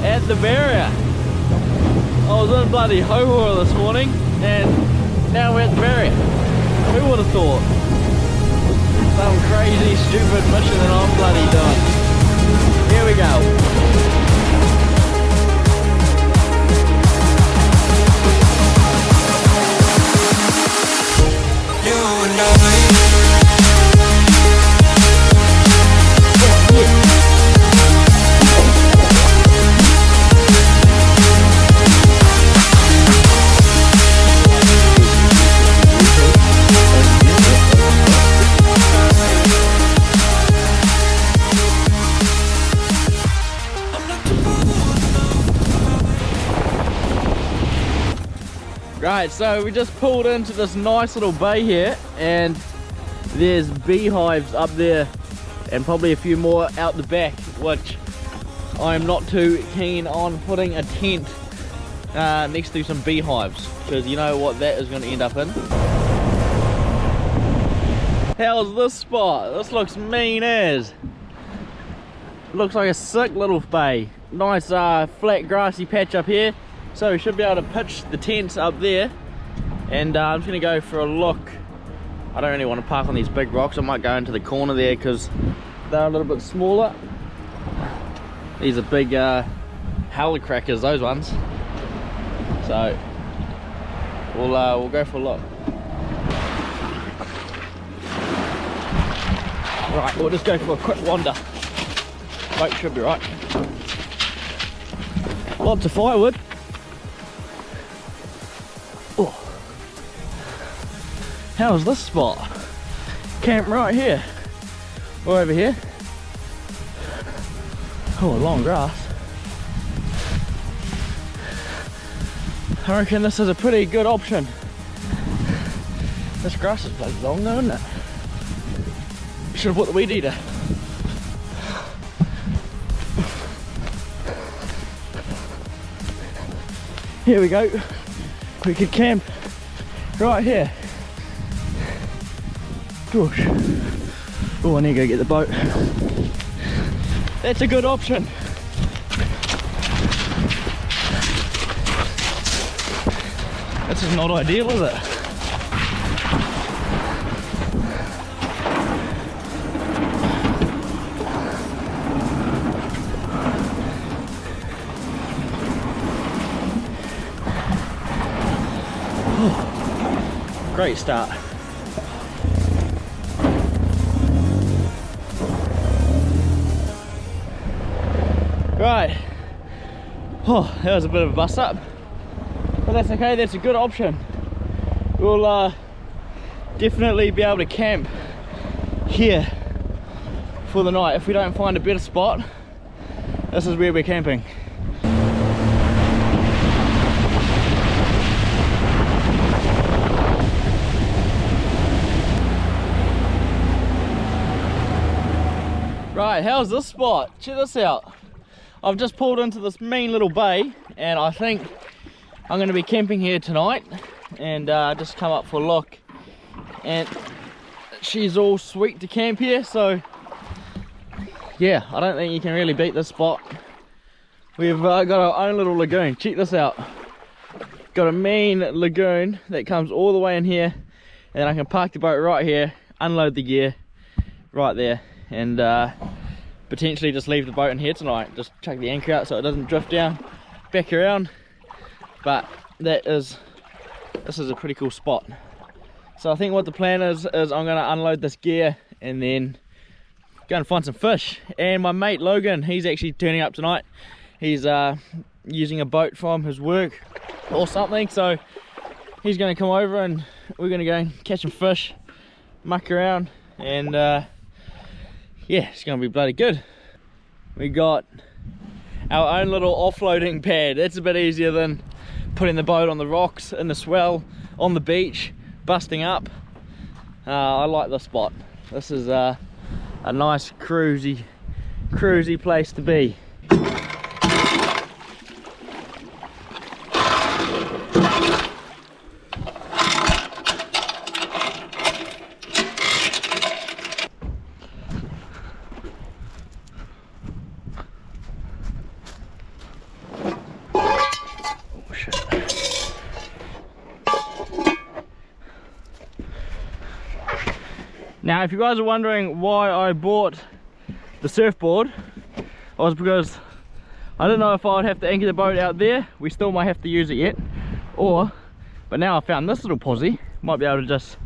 at the barrier. I was in bloody Hohora this morning and now we're at the barrier. Who would have thought? Some crazy stupid mission that I'm bloody doing. Here we go. You and I. Right, so we just pulled into this nice little bay here and there's beehives up there and probably a few more out the back, which I'm not too keen on putting a tent next to some beehives, because you know what that is going to end up in. How's this spot? This looks mean as. Looks like a sick little bay. Nice flat grassy patch up here. So we should be able to pitch the tents up there, and I'm just going to go for a look. I don't really want to park on these big rocks. I might go into the corner there because they're a little bit smaller. These are big helicrackers, those ones. So we'll go for a look. Right, we'll just go for a quick wander. Boat should be right. Lots of firewood. Oh. How's this spot? Camp right here. Or over here. Oh, long grass. I reckon this is a pretty good option. This grass is bloody long though, isn't it? Should have bought the weed eater. Here we go. We could camp right here. Gosh. Oh, I need to go get the boat. That's a good option. This is not ideal, is it? Oh, great start. Right. Oh, that was a bit of a bust up. But that's okay, that's a good option. We'll definitely be able to camp here for the night. If we don't find a better spot, this is where we're camping. Right, how's this spot? Check this out. I've just pulled into this mean little bay and I think I'm going to be camping here tonight, and just come up for a look, and she's all sweet to camp here. So yeah, I don't think you can really beat this spot. We've got our own little lagoon. Check this out. Got a mean lagoon that comes all the way in here, and I can park the boat right here, unload the gear right there, and potentially just leave the boat in here tonight. Just chuck the anchor out so it doesn't drift down back around. But this is a pretty cool spot. So I think what the plan is I'm going to unload this gear and then go and find some fish. And my mate Logan, he's actually turning up tonight. He's using a boat from his work or something, so he's going to come over and we're going to go and catch some fish, muck around, and yeah, it's going to be bloody good. We got our own little offloading pad. That's a bit easier than putting the boat on the rocks in the swell on the beach, busting up. I like this spot. This is a nice cruisy place to be. Now if you guys are wondering why I bought the surfboard, it was because I didn't know if I would have to anchor the boat out there. We still might have to use it yet, but now I found this little posse, might be able to just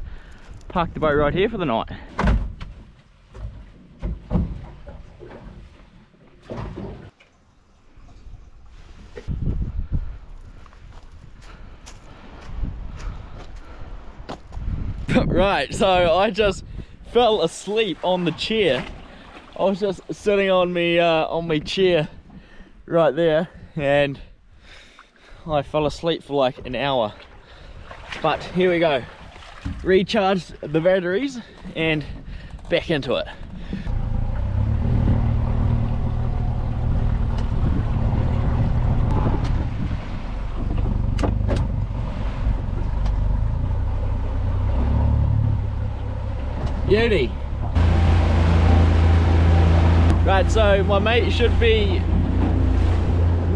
park the boat right here for the night. Right, so I just fell asleep on the chair. I was just sitting on my chair right there, and I fell asleep for like an hour. But here we go, recharged the batteries and back into it. Beauty. Right, so my mate should be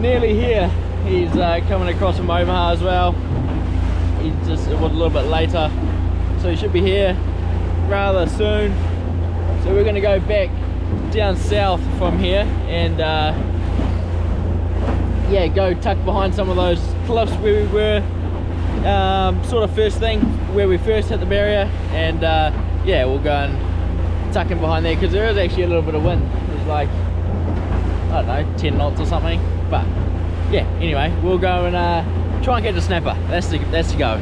nearly here. He's coming across from Omaha as well. He just was a little bit later, so he should be here rather soon. So we're going to go back down south from here and yeah, go tuck behind some of those cliffs where we were sort of first thing, where we first hit the barrier, and yeah, we'll go and tuck in behind there because there is actually a little bit of wind. There's like, I don't know, 10 knots or something. But yeah, anyway, we'll go and try and catch a snapper. That's the go.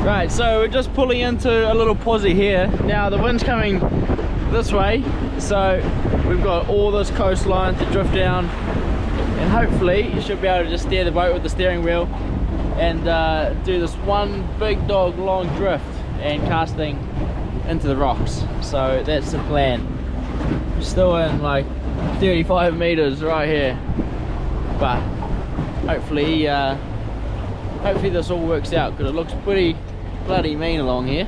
Right, so we're just pulling into a little posse here. Now the wind's coming this way, so we've got all this coastline to drift down, and hopefully you should be able to just steer the boat with the steering wheel and do this one big dog long drift and casting into the rocks. So that's the plan. Still in like 35 meters right here, but hopefully hopefully this all works out because it looks pretty bloody mean along here.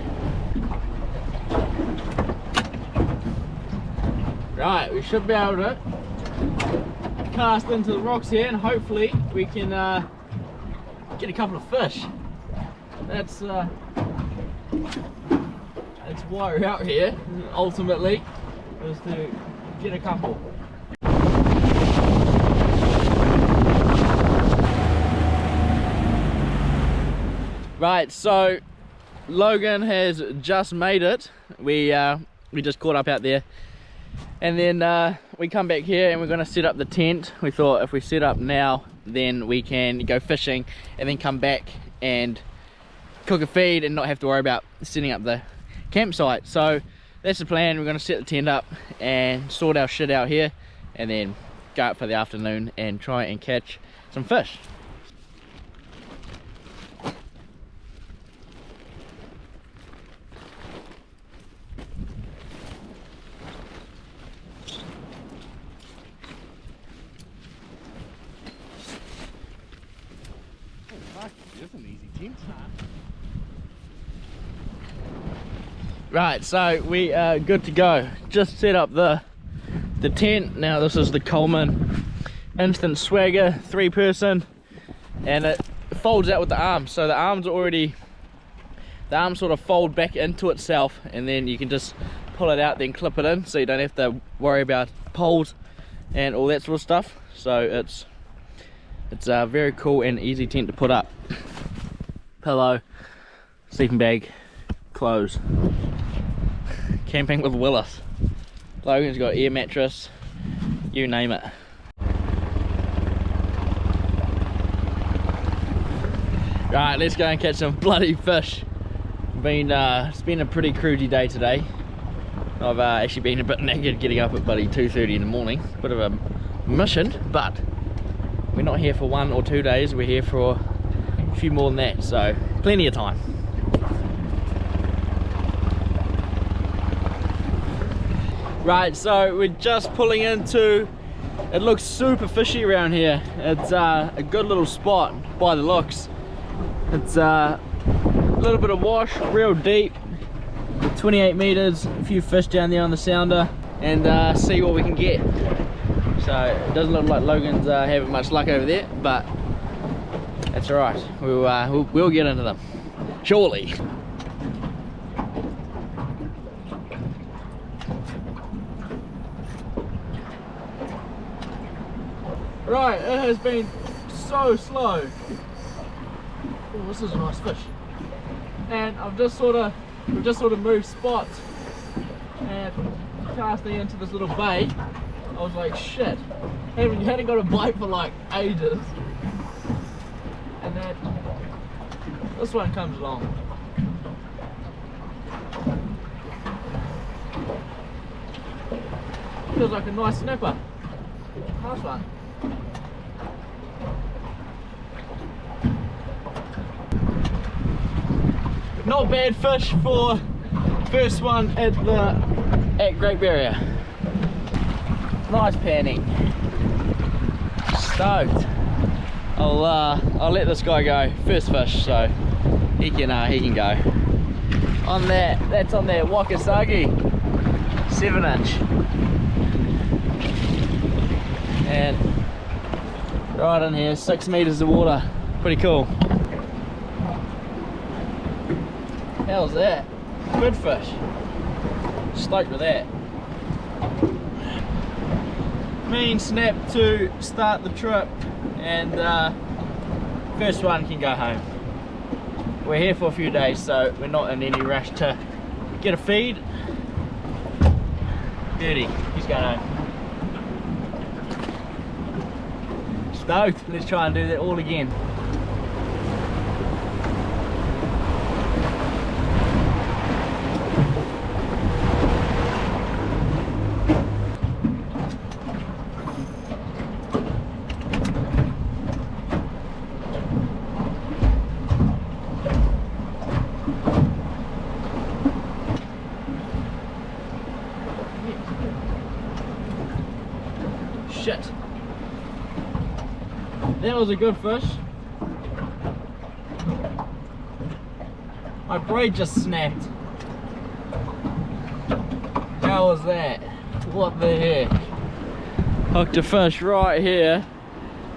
Right, we should be able to cast into the rocks here, and hopefully we can get a couple of fish. That's why we're out here, ultimately, is to get a couple. Right, so Logan has just made it. We just caught up out there, and then we come back here and we're going to set up the tent. We thought if we set up now, then we can go fishing and then come back and cook a feed and not have to worry about setting up the campsite. So that's the plan. We're going to set the tent up and sort our shit out here, and then go out for the afternoon and try and catch some fish. That's an easy tent. Right, so we are good to go. Just set up the tent. Now this is the Coleman Instant Swagger 3-person, and it folds out with the arms. So the arms sort of fold back into itself, and then you can just pull it out, then clip it in, so you don't have to worry about poles and all that sort of stuff. So it's a very cool and easy tent to put up. Pillow, sleeping bag, clothes. Camping with Willis. Logan's got air mattress, you name it. Right, let's go and catch some bloody fish. It's been a pretty cruisy day today. I've actually been a bit knackered getting up at bloody 2:30 in the morning. Bit of a mission, but we're not here for 1 or 2 days, we're here for a few more than that, so plenty of time. Right, so we're just pulling into, it looks super fishy around here. It's a good little spot by the looks. It's a little bit of wash, real deep, 28 meters, a few fish down there on the sounder. and see what we can get. So it doesn't look like Logan's having much luck over there, but that's alright. We'll get into them, surely. Right, it has been so slow. Oh, this is a nice fish. And we've just sort of moved spots and casting into this little bay. I was like, shit, hadn't got a bite for like ages. And then this one comes along. Feels like a nice snapper. Nice one. Not bad fish for first one at Great Barrier. Nice panning. Stoked. I'll let this guy go. First fish, so he can go. On that's on that Wakasagi 7-inch. And right in here, 6 meters of water. Pretty cool. How's that? Good fish. Stoked with that. Mean snap to start the trip, and first one can go home. We're here for a few days, so we're not in any rush to get a feed. Dirty, he's going home. Stoked, let's try and do that all again. Shit. That was a good fish. My braid just snapped. How was that? What the heck? Hooked a fish right here,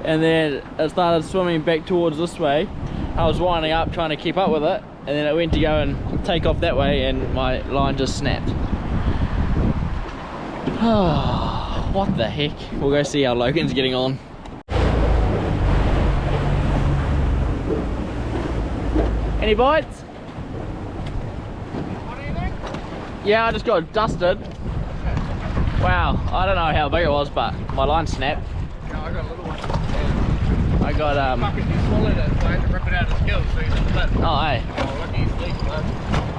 and then it started swimming back towards this way. I was winding up trying to keep up with it, and then it went to go and take off that way, and my line just snapped. What the heck? We'll go see how Logan's getting on. Any bites? What do you think? Yeah, I just got dusted. Wow, I don't know how big it was, but my line snapped. No, I got a little one. I got Fucking you swallowed it, so I had to rip it out of the gill so you didn't fit. oh hey. Oh, lucky you sleep, man.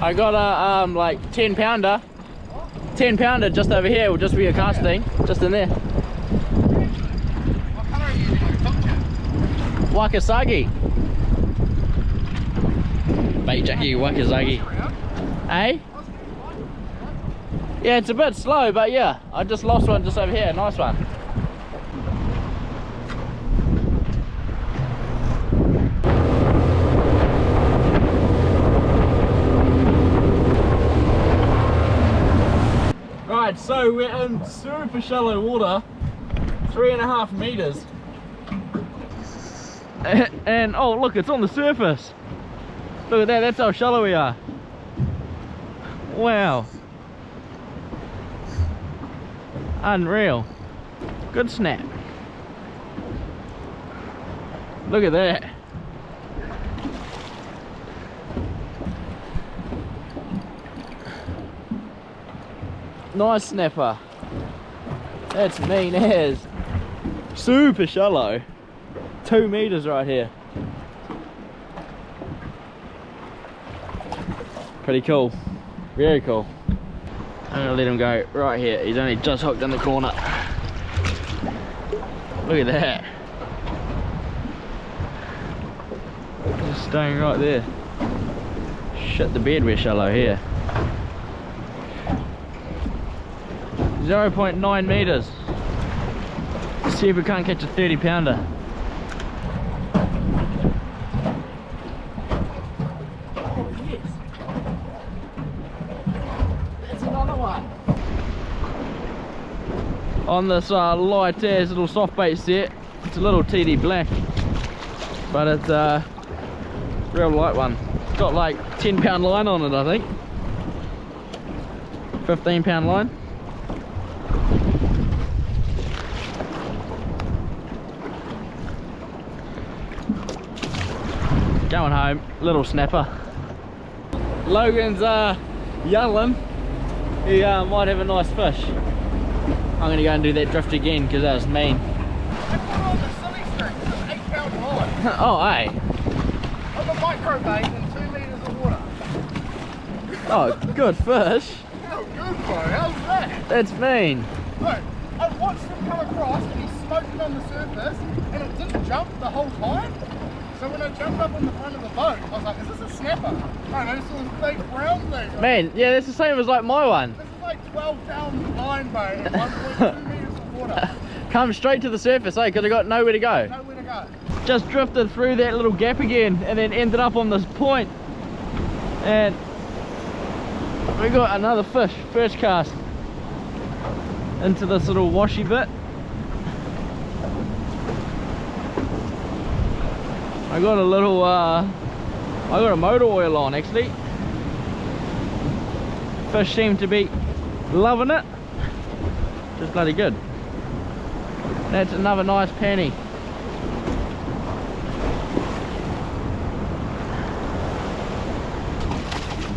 I got a like 10 pounder. 10 pounder just over here, will just be a casting, just in there. What colour are you using on your top chat? Wakasagi. Bait Jackie Wakasagi. Eh? Yeah, it's a bit slow, but yeah, I just lost one just over here. Nice one. Right, so we're in super shallow water, 3.5 meters. And oh look, it's on the surface. Look at that, that's how shallow we are. Wow. Unreal. Good snap. Look at that. Nice snapper. That's mean as. Super shallow. 2 meters right here. Pretty cool. Very cool. I'm gonna let him go right here. He's only just hooked in the corner. Look at that. Just staying right there. Shit the bed, we're shallow here. 0.9 meters. See if we can't catch a 30 pounder. Oh yes. That's another one. on this light as little soft bait set. It's a little TD black, but it's a real light one. It's got like 10-pound line on it, I think. 15-pound line. Going home, little snapper. Logan's yelling he might have a nice fish. I'm gonna go and do that drift again because that was mean. I put on the silly string, it's an 8-pound line. Oh, hey. On a micro bait and 2 meters of water. Oh, good fish. How good, bro? How's that? That's mean. Look, I watched him come across and he smoked it on the surface and it didn't jump the whole time. So when I jumped up on the front of the boat, I was like, is this a snapper? Oh no, this is a big brown thing. Man, yeah, that's the same as like my one. This is like 12-pound line bait and 1.2 meters of water. Come straight to the surface, eh? Because I got nowhere to go. Nowhere to go. Just drifted through that little gap again and then ended up on this point. And we got another fish, first cast, into this little washy bit. I got a little, I got a motor oil on actually. Fish seem to be loving it. Just bloody good. That's another nice penny.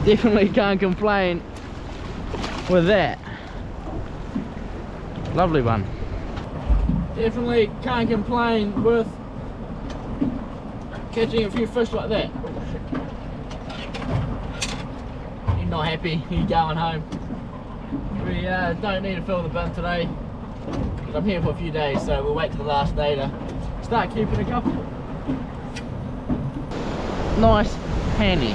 Definitely can't complain with that. Lovely one. Definitely can't complain with catching a few fish like that. He's not happy, he's going home. We don't need to fill the bin today because I'm here for a few days, so we'll wait till the last day to start keeping a couple. Nice penny.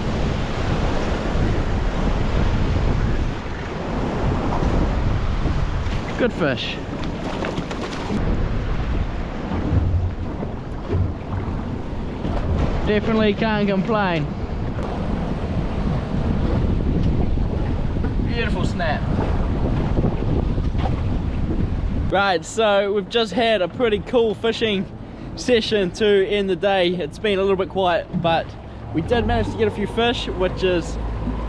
Good fish. Definitely can't complain. Beautiful snap. Right, so we've just had a pretty cool fishing session to end the day. It's been a little bit quiet, but we did manage to get a few fish, which is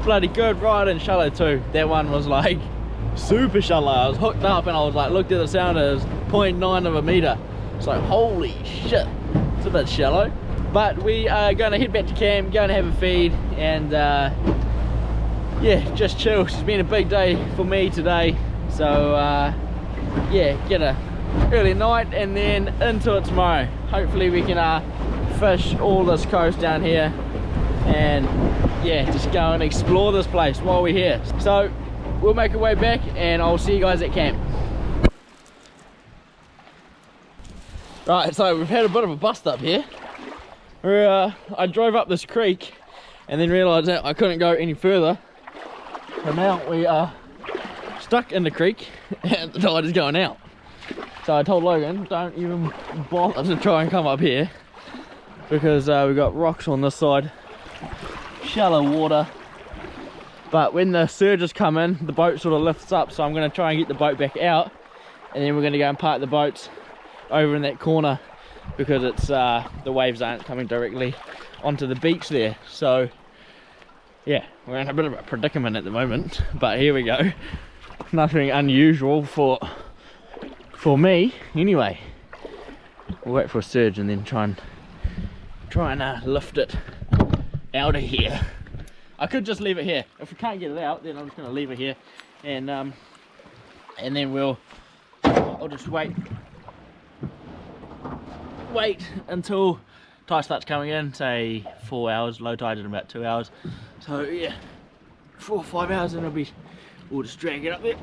bloody good. Right in shallow too. That one was like super shallow. I was hooked up and I was like, looked at the sound, it was 0.9 of a meter. It's like, holy shit, it's a bit shallow. But we are going to head back to camp, going to have a feed, and yeah, just chill. It's been a big day for me today, so yeah, get a early night and then into it tomorrow. Hopefully we can fish all this coast down here and yeah, just go and explore this place while we're here. So we'll make our way back and I'll see you guys at camp. Right, so we've had a bit of a bust up here. I drove up this creek and then realised that I couldn't go any further. So now we are stuck in the creek and the tide is going out. So I told Logan, don't even bother to try and come up here because we've got rocks on this side, shallow water. But when the surges come in, the boat sort of lifts up, so I'm going to try and get the boat back out and then we're going to go and park the boats over in that corner because it's the waves aren't coming directly onto the beach there. So yeah, we're in a bit of a predicament at the moment, but here we go. Nothing unusual for me anyway. We'll wait for a surge and then try and lift it out of here. I could just leave it here. If we can't get it out, then I'm just going to leave it here and then I'll just wait until tide starts coming in, say 4 hours, low tide in about 2 hours. So yeah, 4 or 5 hours and we'll just drag it up there.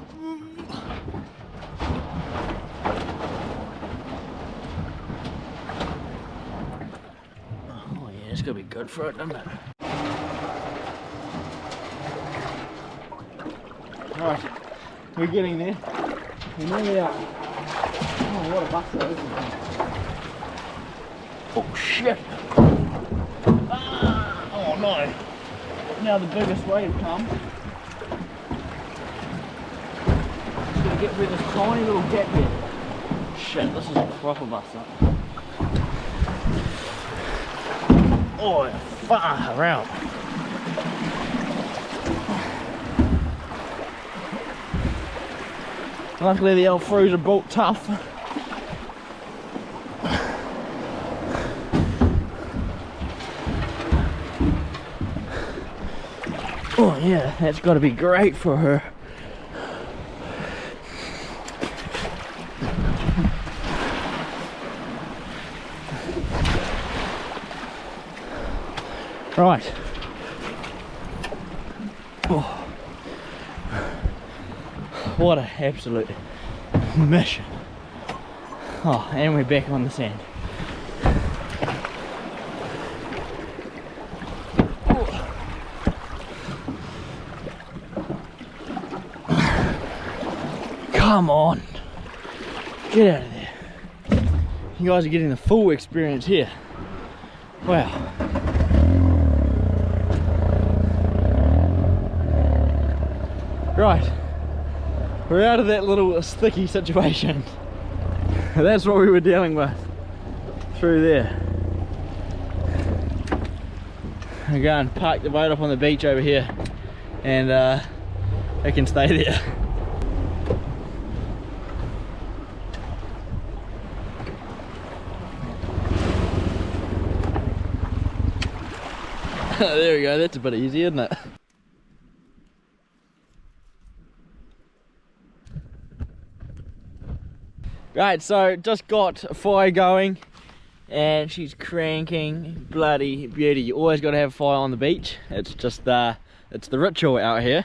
Oh yeah, it's gonna be good for it, isn't it? Alright, we're getting there. We're nearly out. Oh, what a bust that is. Oh shit! Ah, oh no! Now the biggest wave comes. Just gonna get through this tiny little gap here. shit, this is a proper bust up. Oh, far out. Luckily the old fruits are built tough. Oh yeah, that's got to be great for her. Right. Oh. What an absolute mission. Oh, and we're back on the sand. Come on. Get out of there. You guys are getting the full experience here. Wow. Right. We're out of that little sticky situation. That's what we were dealing with through there. I'm going to park the boat up on the beach over here and it can stay there. There we go, that's a bit easy, isn't it? Right, so just got a fire going and she's cranking, bloody beauty. You always got to have fire on the beach. It's just it's the ritual out here.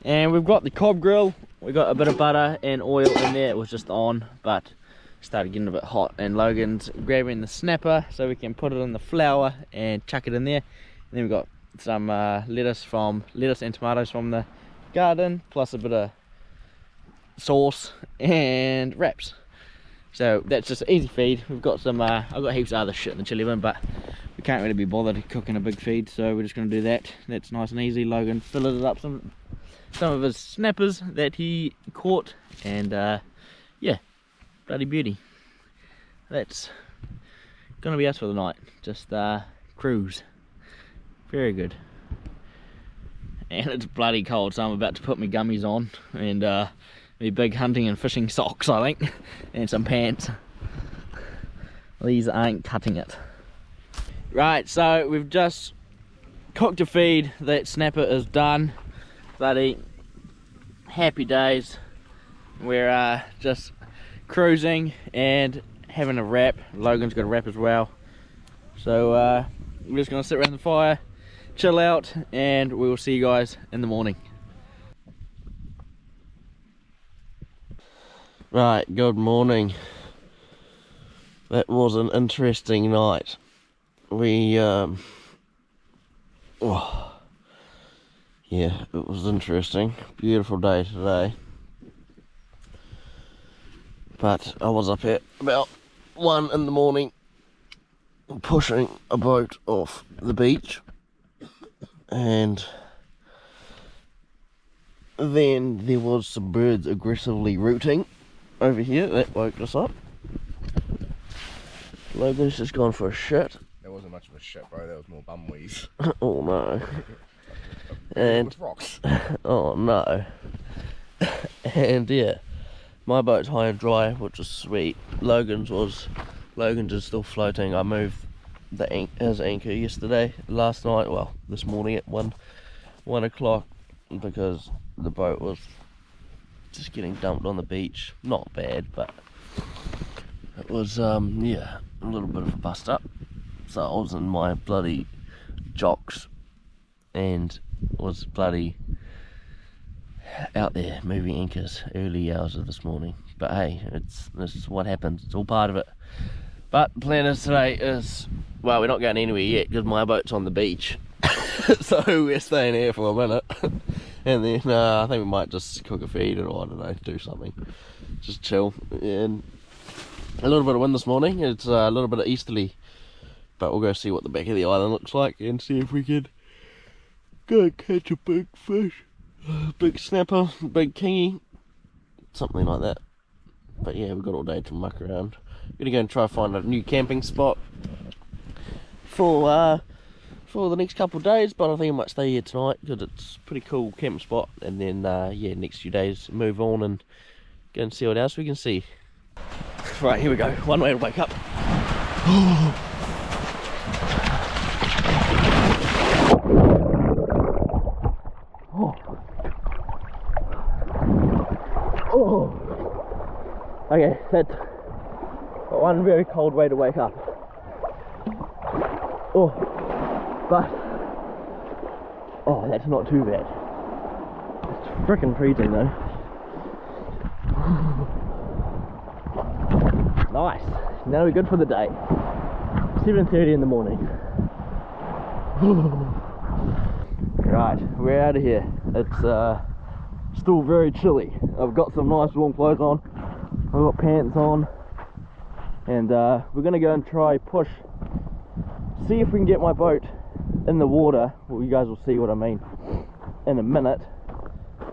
And we've got the Cobb grill, we got a bit of butter and oil in there. It was just on, but started getting a bit hot, and Logan's grabbing the snapper so we can put it in the flour and chuck it in there. And then we've got some lettuce and tomatoes from the garden, plus a bit of sauce and wraps. So that's just an easy feed. We've got some I've got heaps of other shit in the chili bin, but we can't really be bothered cooking a big feed, so we're just going to do that. That's nice and easy. Logan filleted up some of his snappers that he caught, and yeah, bloody beauty. That's gonna be us for the night. Just cruise. Very good. And it's bloody cold, so I'm about to put my gummies on and my big hunting and fishing socks, I think, and some pants. These ain't cutting it. Right, so we've just cooked a feed. That snapper is done. Bloody happy days. We're just cruising and having a wrap. Logan's got a wrap as well. So we're just gonna sit around the fire, chill out, and we will see you guys in the morning. Right, good morning. That was an interesting night. We yeah, it was interesting. Beautiful day today. But I was up at about 1 in the morning pushing a boat off the beach, and then there was some birds aggressively rooting over here. That woke us up. Logan's just gone for a shit. That wasn't much of a shit, bro. That was more bum wheeze. Oh no. And with rocks. oh no. And yeah, my boat's high and dry, which is sweet. Logan's is still floating. I moved his anchor last night, well, this morning at 1 o'clock, because the boat was just getting dumped on the beach. Not bad, but it was yeah, a little bit of a bust up. So I was in my bloody jocks and was bloody out there moving anchors early hours of this morning. But hey, this is what happens. It's all part of it. But the plan is today is, well, we're not going anywhere yet because my boat's on the beach. So we're staying here for a minute. And then I think we might just cook a feed, or I don't know, do something. Just chill. And a little bit of wind this morning. It's a little bit of easterly. But we'll go see what the back of the island looks like and see if we can go catch a big fish. Big snapper, big kingy. Something like that. But yeah, we've got all day to muck around. Gonna go and try to find a new camping spot for the next couple of days, but I think I might stay here tonight because it's a pretty cool camp spot, and then yeah, next few days move on and go and see what else we can see. Right, here we go. One way to wake up. Okay, that's one very cold way to wake up. Oh, but oh, that's not too bad. It's frickin' freezing though. Nice. Now we're good for the day. 7:30 in the morning. Right, we're out of here. It's still very chilly. I've got some nice warm clothes on. I've got pants on, and we're gonna go and try push, see if we can get my boat in the water. Well, you guys will see what I mean in a minute.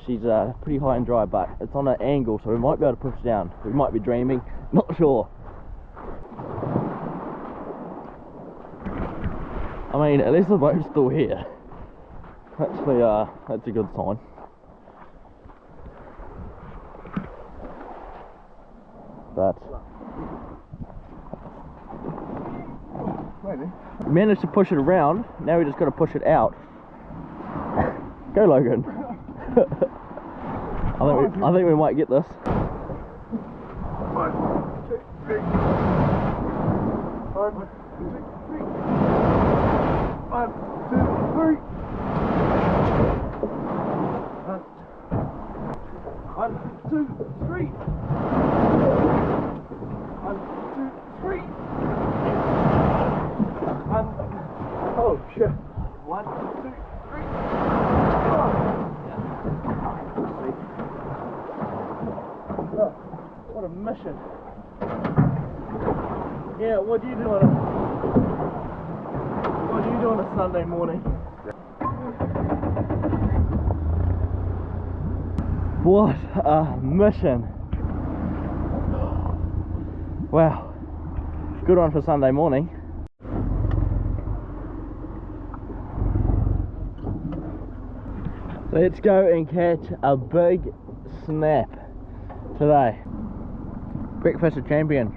She's pretty high and dry, but it's on an angle, so we might be able to push down. We might be dreaming, not sure. I mean, at least the boat's still here. That's a good sign. But managed to push it around. Now we just got to push it out. Go, Logan. I think we might get this. 1, 2, 3. 1, 2, 3. 1, 2, 3. 1, 2, 3. 1, 2, 3. Oh shit. 1, 2, 3. Oh, what a mission. Yeah, what do you do on a Sunday morning? What a mission. Wow. Good one for Sunday morning. So let's go and catch a big snap today. Breakfast of champions.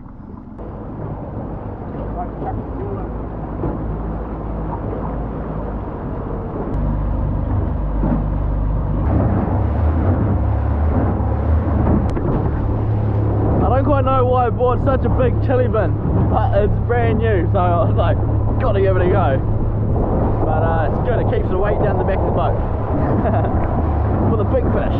I don't quite know why I bought such a big chili bin, but it's brand new, so I was like, gotta give it a go. But it's good, it keeps the weight down the back of the boat. For the big fish.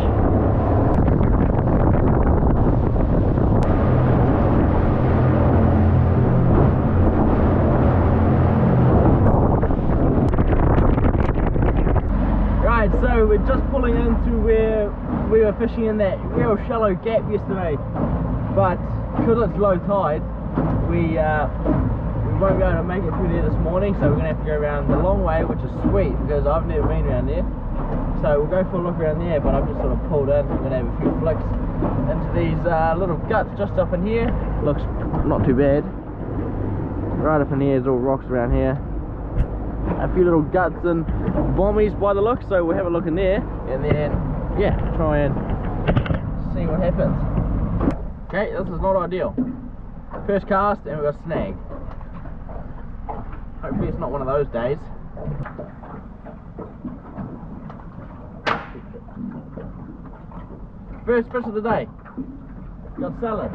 Right, so we're just pulling into where we were fishing in that real shallow gap yesterday, but because it's low tide, we won't be able to make it through there this morning, so we're going to have to go around the long way, which is sweet because I've never been around there. So we'll go for a look around there, but I've just sort of pulled in. I'm going to have a few flicks into these little guts just up in here. Looks not too bad. Right up in here, there's all rocks around here. A few little guts and bommies by the look, so we'll have a look in there and then, yeah, try and see what happens. Okay, this is not ideal. First cast and we've got a snag. Hopefully it's not one of those days. First fish of the day. Got salad.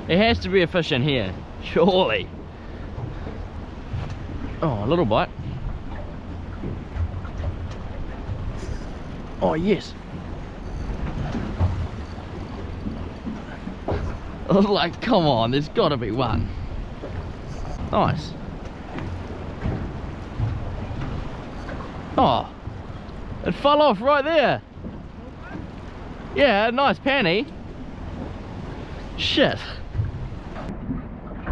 There has to be a fish in here, surely. Oh, a little bite. Oh, yes. I was like, come on, there's got to be one. Nice. Oh, it fell off right there. Yeah, nice panny. Shit.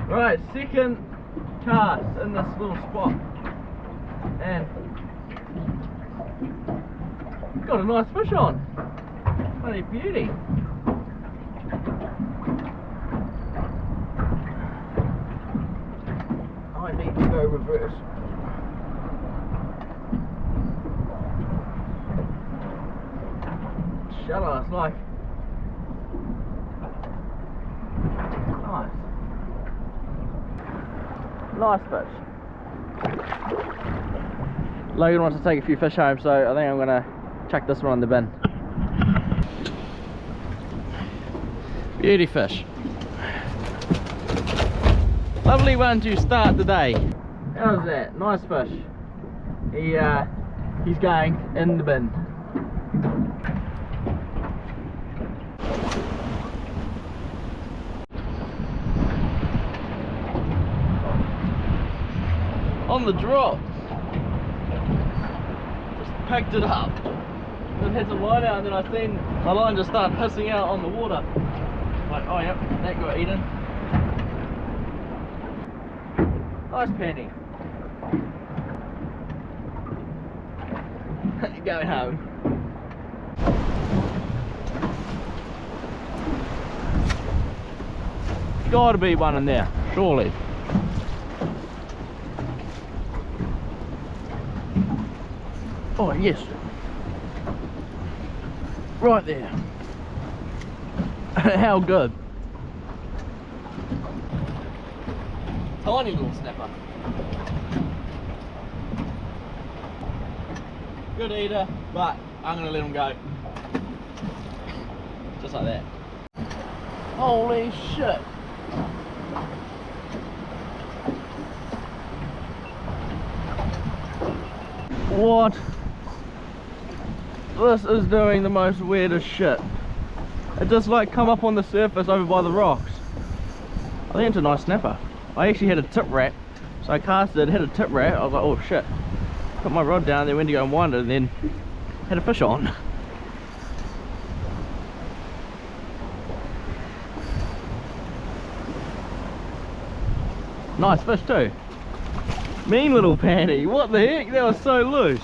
Right, second cast in this little spot. And got a nice fish on. Bloody beauty. I need to go reverse. Shallow, it's like nice fish. Logan wants to take a few fish home, so I think I'm gonna chuck this one in the bin. Beauty fish. Lovely one to start the day. How's that? Nice fish. He's going in the bin. On the drop. Just picked it up. Then had some line out, and then I seen my line just start hissing out on the water. Like, oh yep, that got eaten. Nice penny. Going home. Gotta be one in there, surely. Oh yes. Right there. How good. Tiny little snapper. Good eater, but I'm gonna let him go. Just like that. Holy shit. What? This is doing the most weirdest shit. It just like come up on the surface over by the rocks. I think it's a nice snapper. I actually had a tip wrap, so I cast it, hit a tip wrap. I was like, oh shit. Put my rod down, then went to go and wind it, and then had a fish on. Nice fish too. Mean little panty. What the heck? That was so loose.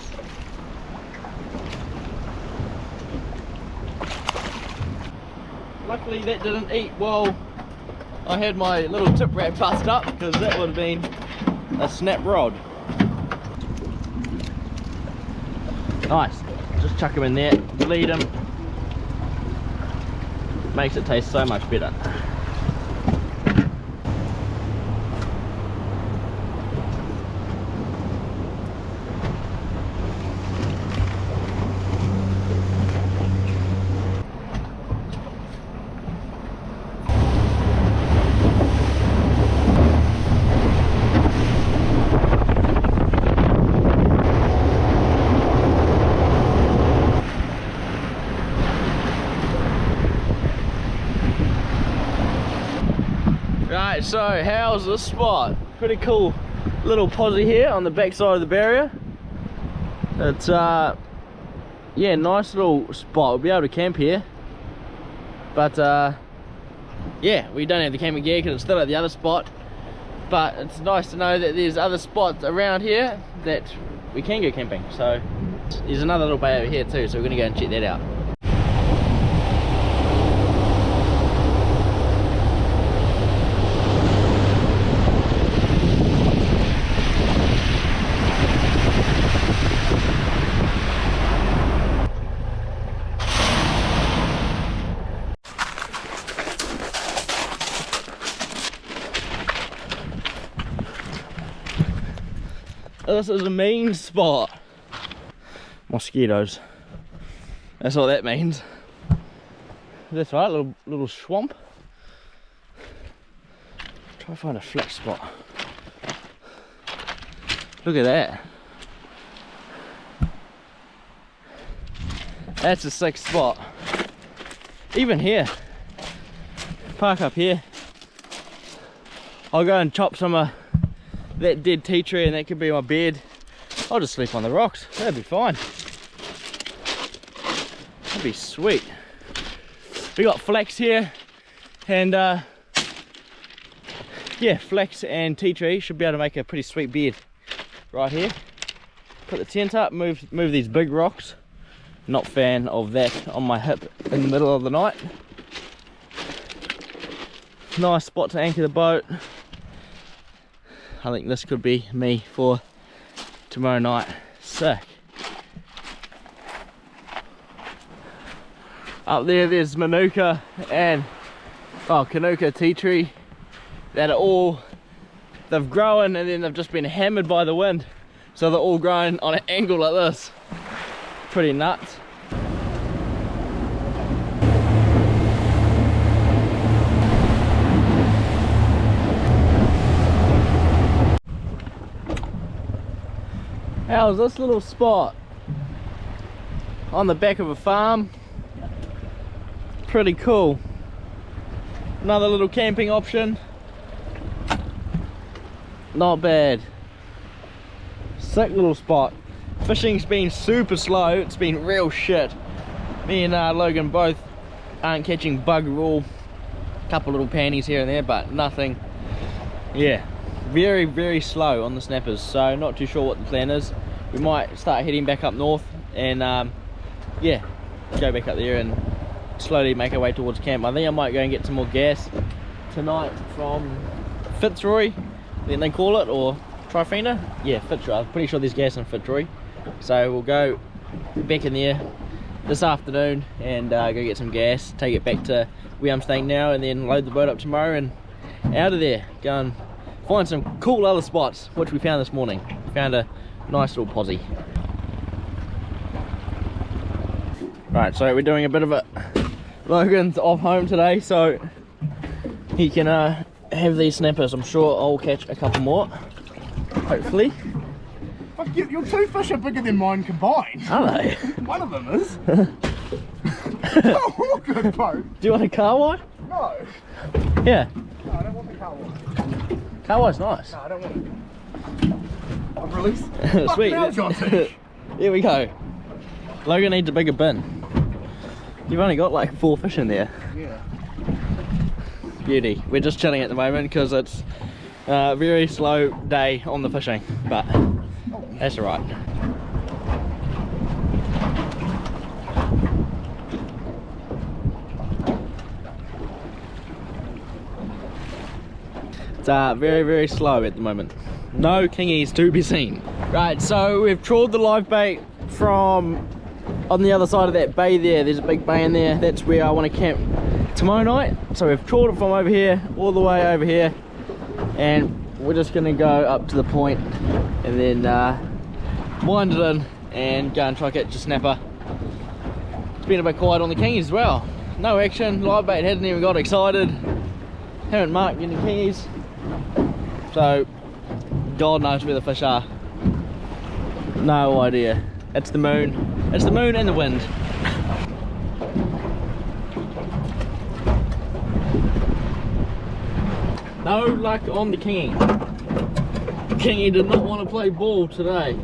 Luckily that didn't eat while I had my little tip wrap bust up, because that would have been a snap rod. Nice. Just chuck him in there, bleed him. Makes it taste so much better. Right, so how's this spot? Pretty cool little posse here on the back side of the barrier. It's yeah, nice little spot. We'll be able to camp here, but yeah, we don't have the camping gear because it's still at the other spot, but it's nice to know that there's other spots around here that we can go camping. So there's another little bay over here too, so we're gonna go and check that out. This is a mean spot. Mosquitoes. That's what that means. That's right, little swamp. Try to find a flat spot. Look at that. That's a sick spot. Even here. Park up here. I'll go and chop some of that dead tea tree, and that could be my bed. I'll just sleep on the rocks. That'd be fine. That'd be sweet. We got flax here, And yeah, flax and tea tree should be able to make a pretty sweet bed right here. Put the tent up, move these big rocks. Not fan of that on my hip in the middle of the night. Nice spot to anchor the boat. I think this could be me for tomorrow night. Sick. Up there's Manuka and Kanuka tea tree that are all, they've grown and then they've just been hammered by the wind, so they're all growing on an angle like this. Pretty nuts. How's this little spot? On the back of a farm. Pretty cool. Another little camping option. Not bad. Sick little spot. Fishing's been super slow. It's been real shit. Me and Logan both aren't catching bugger all. Couple little panties here and there, but nothing. Yeah, very, very slow on the snappers. So not too sure what the plan is. We might start heading back up north and yeah, go back up there and slowly make our way towards camp. I think I might go and get some more gas tonight from Fitzroy, then they call it, or Trifina. Yeah, Fitzroy. I'm pretty sure there's gas in Fitzroy. So we'll go back in there this afternoon and go get some gas, take it back to where I'm staying now, and then load the boat up tomorrow and out of there. Go and find some cool other spots, which we found this morning. Found a nice little posse. Right, so we're doing a bit of a, Logan's off home today, so he can have these snappers. I'm sure I'll catch a couple more, hopefully. Fuck, your two fish are bigger than mine combined. Are they? One of them is. Oh, good boat. Do you want a carwai? No. Yeah. No, I don't want the carwai. Carwai's nice. No, I don't want it. I've released. Sweet. Now, Johnson. Here we go. Logan needs a bigger bin. You've only got like 4 fish in there. Yeah. Beauty. We're just chilling at the moment because it's a very slow day on the fishing, but that's alright. It's very, very slow at the moment. No kingies to be seen. Right, so we've trawled the live bait from on the other side of that bay there. There's a big bay in there. That's where I want to camp tomorrow night. So we've trawled it from over here all the way over here, and we're just gonna go up to the point and then wind it in and go and try to catch a snapper. It's been a bit quiet on the kingies as well. No action. Live bait hasn't even got excited. Haven't marked any kingies. So God knows where the fish are. No idea. It's the moon. It's the moon and the wind. No luck on the kingy. Kingy did not want to play ball today.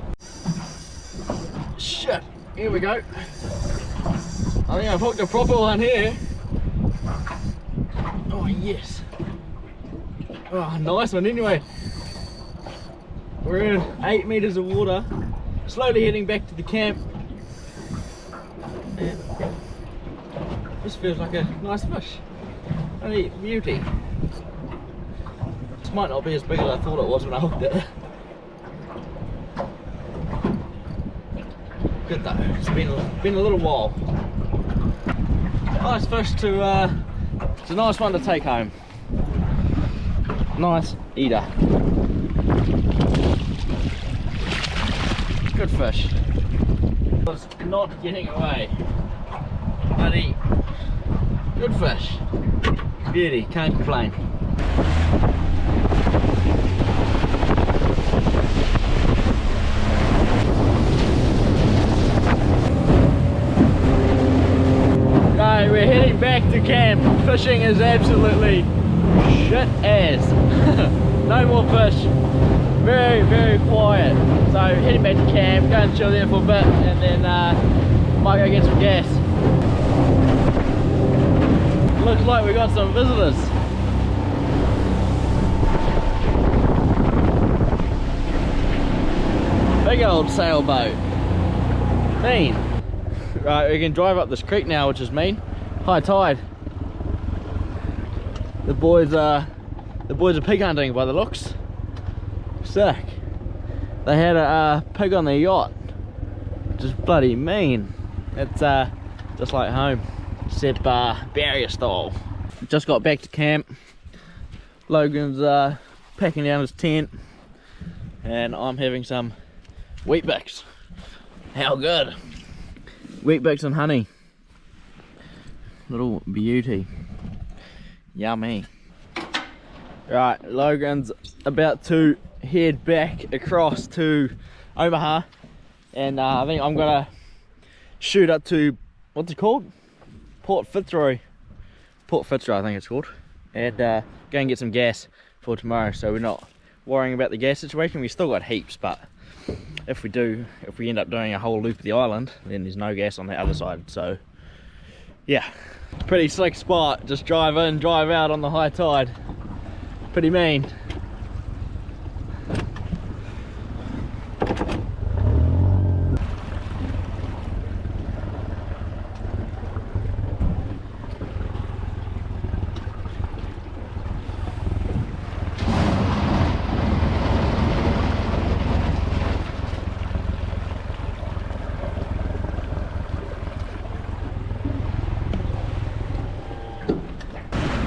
Shit. Here we go. I think I've hooked a proper one here. Oh yes. Oh, nice one anyway. We're in 8 meters of water, slowly heading back to the camp. And this feels like a nice fish. Only beauty. This might not be as big as I thought it was when I hooked it. Good though, it's been a little while. Nice fish to, it's a nice one to take home. Nice eater. Good fish. Was not getting away. Bloody good fish. Beauty, can't complain. Right, we're heading back to camp. Fishing is absolutely shit ass. No more fish. Very, very quiet. So heading back to camp, go and chill there for a bit, and then might go get some gas. Looks like we got some visitors. Big old sailboat. Mean. Right, we can drive up this creek now, which is mean. High tide. The boys are pig hunting by the looks. Sick. They had a pig on their yacht, which is bloody mean. It's just like home, except barrier style. Just got back to camp. Logan's packing down his tent, and I'm having some wheat bix. How good! Wheat bix and honey. Little beauty. Yummy. Right, Logan's about to head back across to Omaha, and I think I'm gonna shoot up to, what's it called? Port Fitzroy I think it's called, and go and get some gas for tomorrow, so we're not worrying about the gas situation. We still got heaps, but if we end up doing a whole loop of the island, then there's no gas on the other side. So yeah, pretty slick spot. Just drive in, drive out on the high tide. Pretty mean.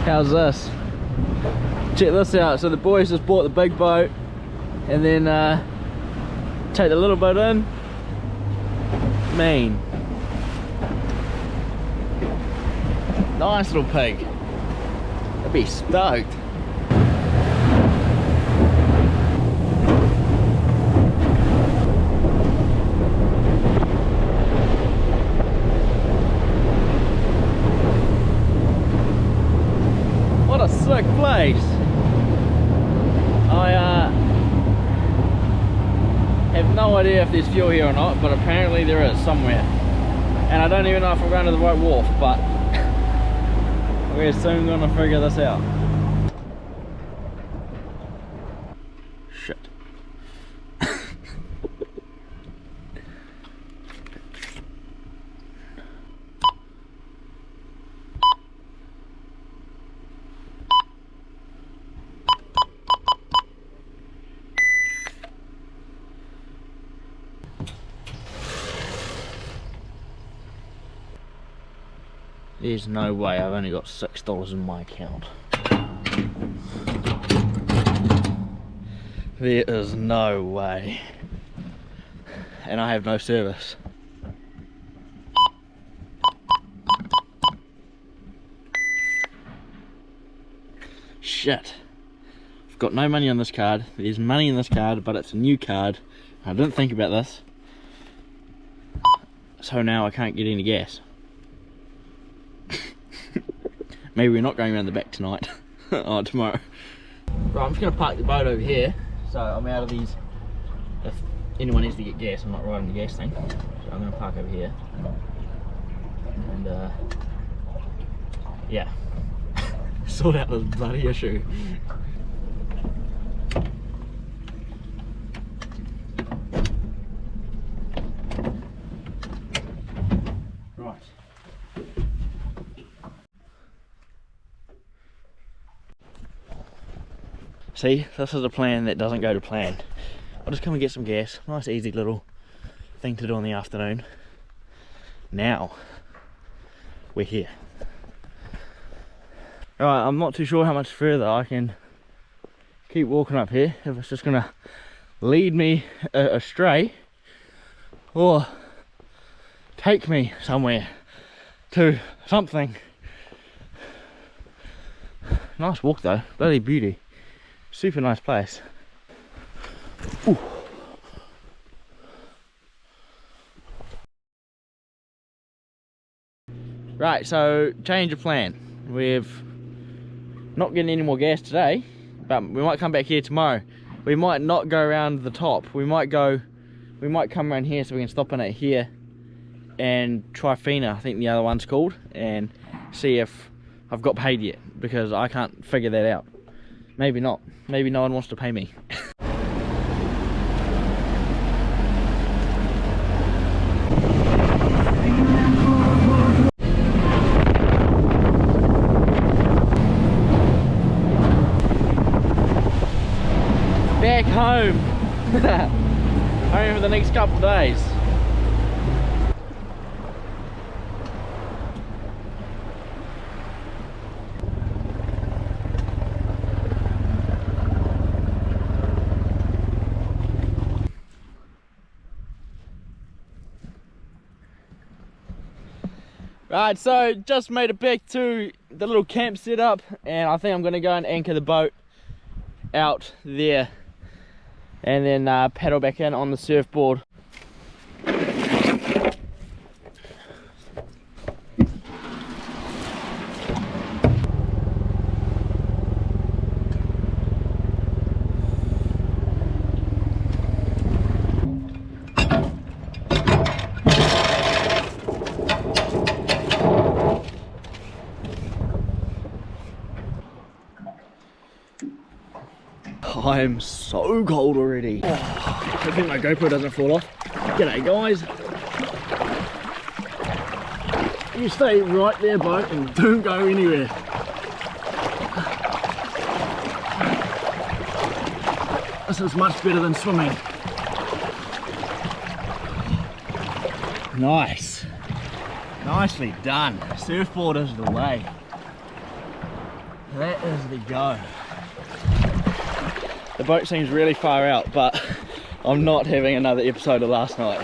How's this? Check this out. So the boys just bought the big boat and then take the little boat in. Mean. Nice little pig. I'd be stoked. What a sick place. I have no idea if there's fuel here or not, but apparently there is somewhere. And I don't even know if I'm going to the right wharf, but we're soon going to figure this out. Shit. There's no way I've only got $6 in my account. There is no way. And I have no service. Shit. I've got no money on this card. There's money in this card, but it's a new card. I didn't think about this. So now I can't get any gas. Maybe we're not going around the back tonight. Or tomorrow. Right, I'm just going to park the boat over here, so I'm out of these. If anyone needs to get gas, I'm not riding the gas thing. So I'm going to park over here. And yeah, sort out this bloody issue. Right. See, this is a plan that doesn't go to plan. I'll just come and get some gas. Nice easy little thing to do in the afternoon. Now, we're here. Alright, I'm not too sure how much further I can keep walking up here. If it's just gonna lead me astray or take me somewhere to something. Nice walk though, bloody beauty. Super nice place. Ooh. Right, so change of plan. We've not getting any more gas today, but we might come back here tomorrow. We might not go around the top. We might come around here so we can stop in it here and try Fina, I think the other one's called, and see if I've got paid yet, because I can't figure that out. Maybe not. Maybe no one wants to pay me. Back home. Home for the next couple of days. Right, so just made it back to the little camp setup, and I think I'm going to go and anchor the boat out there and then paddle back in on the surfboard. I'm so cold already. Oh, I think my GoPro doesn't fall off. G'day guys. You stay right there, boat, and don't go anywhere. This is much better than swimming. Nice. Nicely done. Surfboard is the way. That is the go. The boat seems really far out, but I'm not having another episode of last night.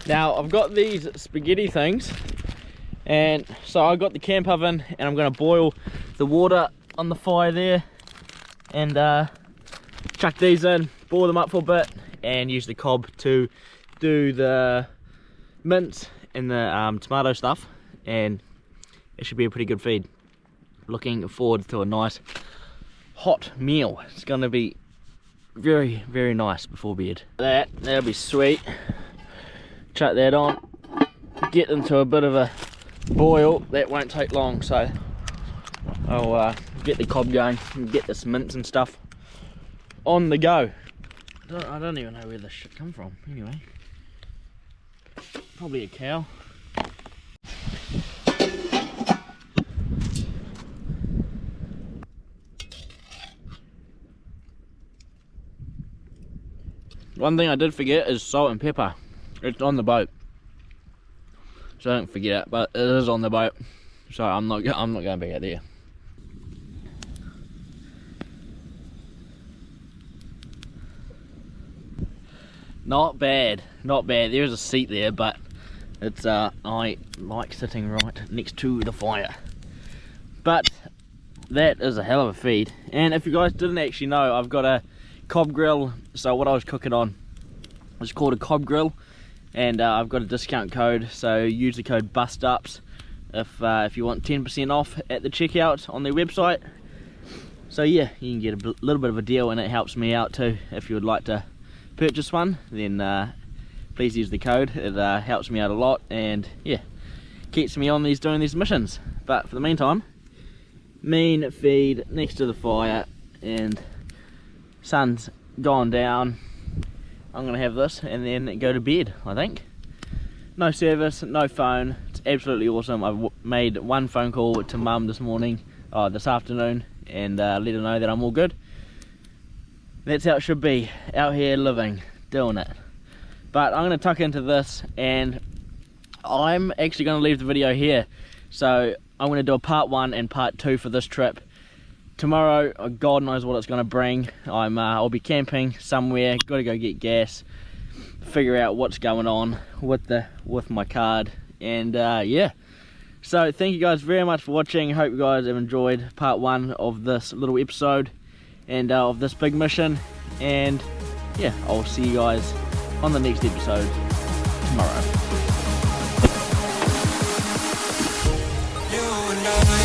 Now I've got these spaghetti things, and so I got the camp oven and I'm going to boil the water on the fire there and chuck these in, boil them up for a bit, and use the Cobb to do the mince and the tomato stuff, and it should be a pretty good feed. Looking forward to a nice hot meal. It's going to be very, very nice before bed. That'll be sweet. Chuck that on, get into a bit of a boil. That won't take long, so I'll get the Cobb going and get this mince and stuff on the go. I don't even know where this shit come from. Anyway, probably a cow. One thing I did forget is salt and pepper. It's on the boat, so don't forget it, but it is on the boat, so I'm not going back out there. Not bad, not bad. There's a seat there, but it's I like sitting right next to the fire. But that is a hell of a feed. And if you guys didn't actually know, I've got a Cobb grill. So what I was cooking on is called a Cobb grill. And I've got a discount code, so use the code BUSTUPS if you want 10% off at the checkout on their website. So yeah, you can get a little bit of a deal, and it helps me out too. If you would like to purchase one, then please use the code. It helps me out a lot, and yeah, keeps me on doing these missions. But for the meantime, mean feed next to the fire, and sun's gone down. I'm going to have this and then go to bed, I think. No service, no phone. It's absolutely awesome. I've made one phone call to Mum this afternoon, and let her know that I'm all good. That's how it should be, out here living, doing it. But I'm going to tuck into this, and I'm actually going to leave the video here. So I'm going to do a part 1 and part 2 for this trip. Tomorrow, God knows what it's going to bring. I'll be camping somewhere. Got to go get gas, figure out what's going on with my card, and yeah. So thank you guys very much for watching. Hope you guys have enjoyed part 1 of this little episode and of this big mission. and yeah, I'll see you guys on the next episode tomorrow. You and I